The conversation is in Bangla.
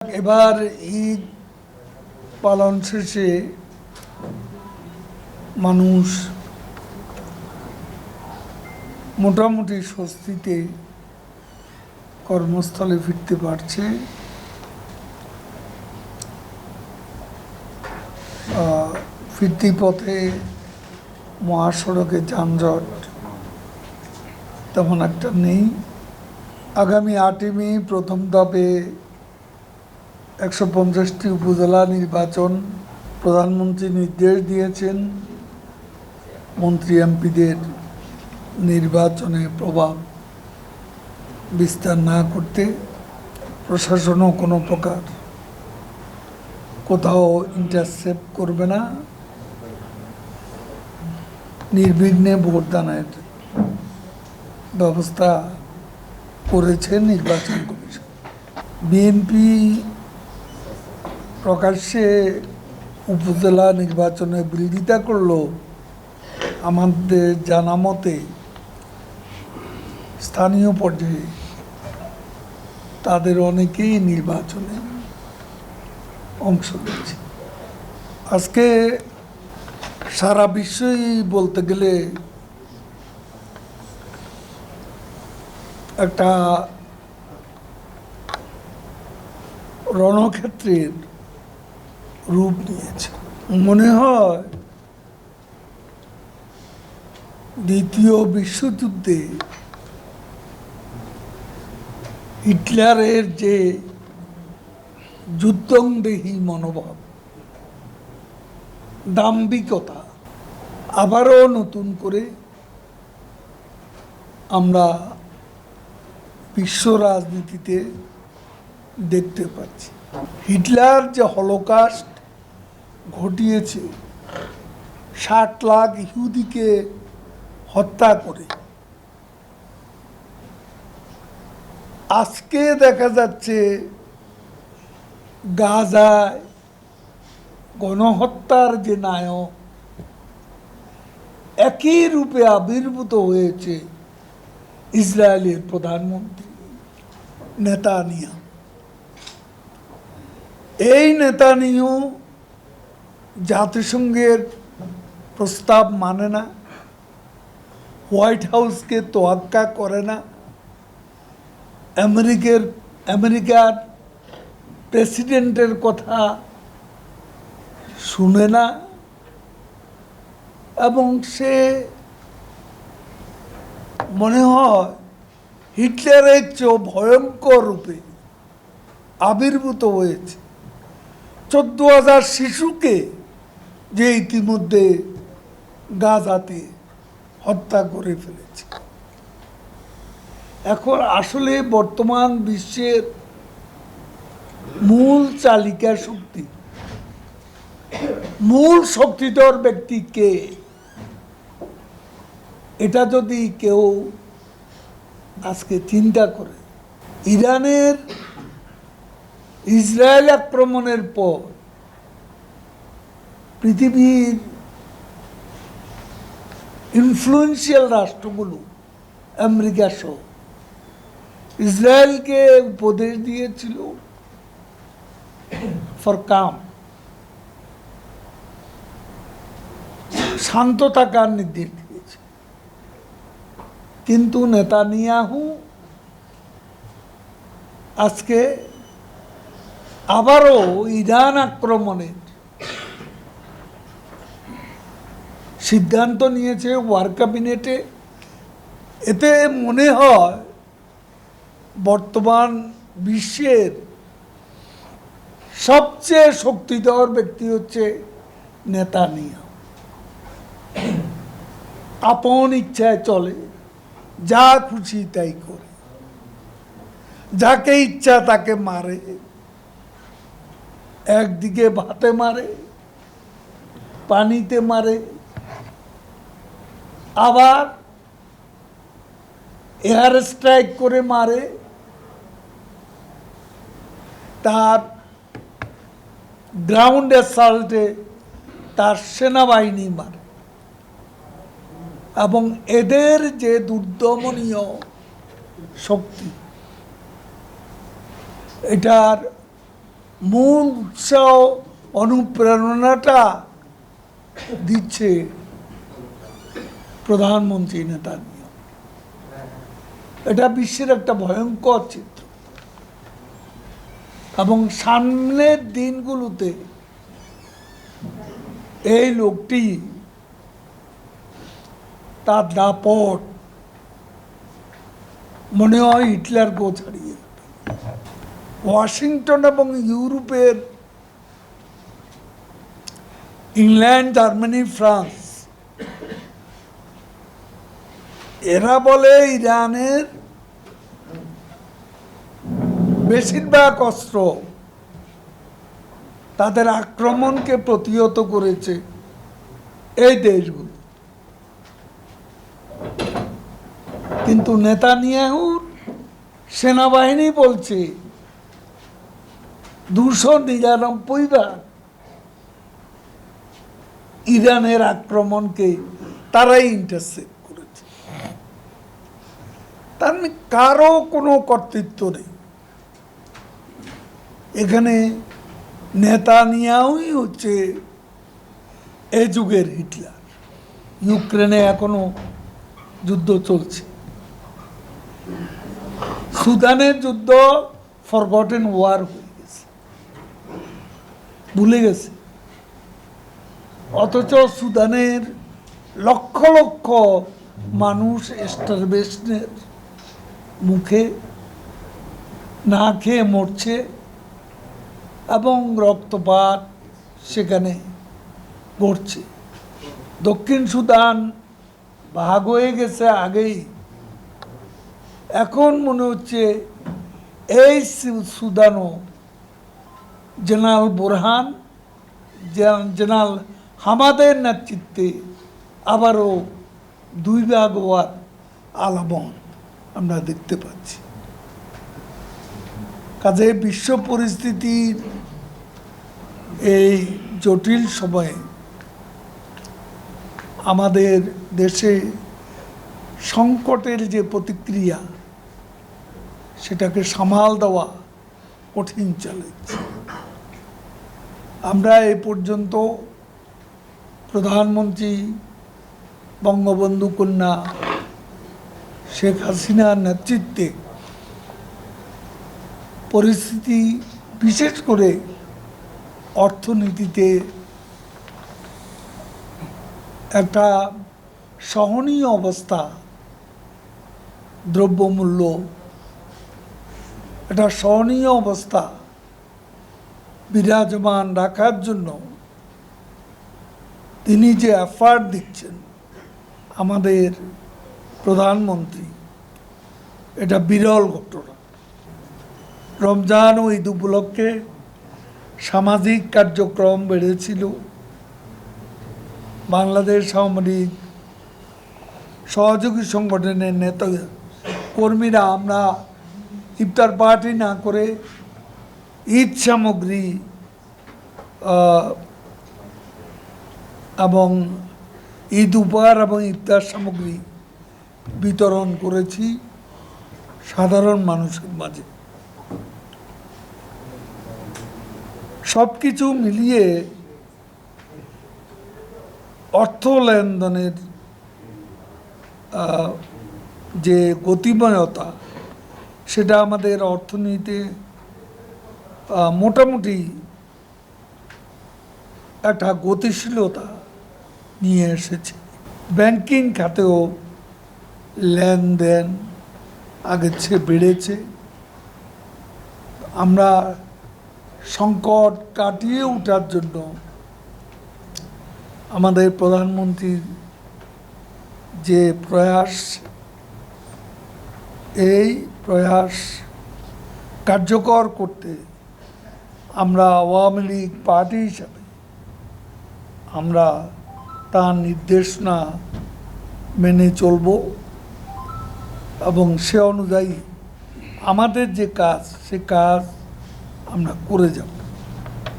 এবার ঈদ পালন শেষে মানুষ মোটামুটি স্বস্তিতে কর্মস্থলে ফিরতে পারছে। ফিরতি পথে মহাসড়কে যানজট তেমন একটা নেই। আগামী 8ই মে প্রথম ধাপে 150টি উপজেলা নির্বাচন প্রধানমন্ত্রী নির্দেশ দিয়েছেন মন্ত্রী এমপিদের নির্বাচনে প্রভাব বিস্তার না করতে। প্রশাসনও কোনো প্রকার কোথাও ইন্টারসেপ্ট করবে না, নির্বিঘ্নে ভোটদানের ব্যবস্থা করেছে নির্বাচন কমিশন। বিএনপি প্রকাশ্যে উপজেলা নির্বাচনে বিরোধিতা করলেও আমাদের জানা মতে স্থানীয় পর্যায়ে তাদের অনেকেই নির্বাচনে অংশ নিচ্ছে। আজকে সারা বিশ্বই বলতে গেলে একটা রণক্ষেত্রের রূপ নিয়েছে। মনে হয় দ্বিতীয় বিশ্বযুদ্ধে হিটলারের যে যুদ্ধংদেহী মনোভাব, দাম্ভিকতা আবারও নতুন করে আমরা বিশ্ব রাজনীতিতে দেখতে পাচ্ছি। হিটলার যে হলোকাস্ট ঘটিয়েছে, 60 লাখ ইহুদিকে হত্যা করে, আজকে দেখা যাচ্ছে গাজায় গণহত্যার যে নায়ক একই রূপে আবির্ভূত হয়েছে ইসরায়েলের প্রধানমন্ত্রী নেতানিয়াহু। এই নেতানিয়াহু জাতিসংঘের প্রস্তাব মানে না, হোয়াইট হাউসকে তোয়াক্কা করে না, আমেরিকার প্রেসিডেন্টের কথা শুনে না, এবং সে মনে হয় হিটলারের চেয়েও ভয়ঙ্কর রূপে আবির্ভূত হয়েছে। 14,000 শিশুকে যে ইতিমধ্যে গাজাতে হত্যা করে ফেলেছে। এখন আসলে বর্তমান বিশ্বের মূল চালিকা শক্তি, মূল শক্তিধর ব্যক্তি কে, এটা যদি কেউ আজকে চিন্তা করে, ইরানের ইসরায়েল আক্রমণের পর পৃথিবীর ইনফ্লুয়েন্সিয়াল রাষ্ট্রগুলো আমেরিকা সহ ইসরায়েলকে উপদেশ দিয়েছিল ফর কাম, শান্ত থাকার নির্দেশ দিয়েছে। কিন্তু নেতানিয়াহু আজকে আবারও ইরান আক্রমণের সিদ্ধান্ত নিয়েছে ওয়ার ক্যাবিনেটে। এতে মনে হয় বর্তমান বিশ্বের সবচেয়ে শক্তিধর ব্যক্তি হচ্ছে নেতানিয়াহু। আপন ইচ্ছায় চলে, যা খুশি তাই করে, যাকে ইচ্ছা তাকে মারে, একদিকে ভাতে মারে, পানিতে মারে, আবার এয়ার স্ট্রাইক করে মারে, তার গ্রাউন্ড অ্যাসাল্টে তার সেনাবাহিনী মারে। এবং এদের যে দুর্দমনীয় শক্তি, এটার মূল উৎসাহ অনুপ্রেরণাটা দিচ্ছে প্রধানমন্ত্রী নেতানিয়াহু। এটা বিশ্বের একটা ভয়ঙ্কর চিত্র, এবং সামনের দিনগুলোতে এই লোকটি তার দাপট মনে হয় হিটলারকেও ছাড়িয়ে ওয়াশিংটন এবং ইউরোপের, ইংল্যান্ড, জার্মানি, ফ্রান্স, এরা বলে ইরানের বেশিরভাগ অস্ত্র তাদের আক্রমণকে প্রতিহত করেছে এই দেশগুলো। কিন্তু নেতানিয়াহুর সেনাবাহিনী বলছে 299 বার ইরানের আক্রমণকে তারাই ইন্টারসেপ্ট করেছে। তার মানে কারো কোনো কর্তৃত্ব নেই এখানে। নেতানিয়াহুই হচ্ছে এ যুগের হিটলার। ইউক্রেনে এখনো যুদ্ধ চলছে। সুদানের যুদ্ধ ফরগটেন ওয়ার হয়ে গেছে, ভুলে গেছে। অথচ সুদানের লক্ষ লক্ষ মানুষ স্টারভেশনের মুখে না খেয়ে মরছে, এবং রক্তপাত সেখানে ঘটছে। দক্ষিণ সুদান ভাগ হয়ে গেছে আগেই। এখন মনে হচ্ছে এই সুদানও জেনারেল বুরহান, জেনারেল হামাদের নেতৃত্বে আবারও 2 ভাগ হওয়ার আলামত আমরা দেখতে পাচ্ছি। কাজে বিশ্ব পরিস্থিতির এই জটিল সময়ে আমাদের দেশে সংকটের যে প্রতিক্রিয়া, সেটাকে সামাল দেওয়া কঠিন চ্যালেঞ্জ। আমরা এ পর্যন্ত প্রধানমন্ত্রী বঙ্গবন্ধু কন্যা শেখ হাসিনার নেতৃত্বে পরিস্থিতি, বিশেষ করে অর্থনীতিতে একটা সহনীয় অবস্থা, দ্রব্যমূল্য একটা সহনীয় অবস্থা বিরাজমান রাখার জন্য তিনি যে এফার্ট দিচ্ছেন আমাদের প্রধানমন্ত্রী, এটা বিরল ঘটনা। রমজান ও ঈদ উপলক্ষে সামাজিক কার্যক্রম বেড়েছিল। বাংলাদেশ সামরিক সহযোগী সংগঠনের নেতা কর্মীরা আমরা ইফতার পার্টি না করে ঈদ সামগ্রী এবং ঈদ উপহার এবং ইফতার সামগ্রী বিতরণ করেছি সাধারণ মানুষের মাঝে। সব কিছু মিলিয়ে অর্থ লেনদেনের যে গতিময়তা, সেটা আমাদের অর্থনীতিতে মোটামুটি একটা গতিশীলতা নিয়ে এসেছে। ব্যাংকিং খাতেও লেনদেন আগের চেয়ে বেড়েছে। আমরা সংকট কাটিয়ে ওঠার জন্য আমাদের প্রধানমন্ত্রীর যে প্রয়াস, এই প্রয়াস কার্যকর করতে আমরা আওয়ামী লীগ পার্টি হিসাবে আমরা তার নির্দেশনা মেনে চলব, এবং সে অনুযায়ী আমাদের যে কাজ, সে কাজ আমরা করে যাব।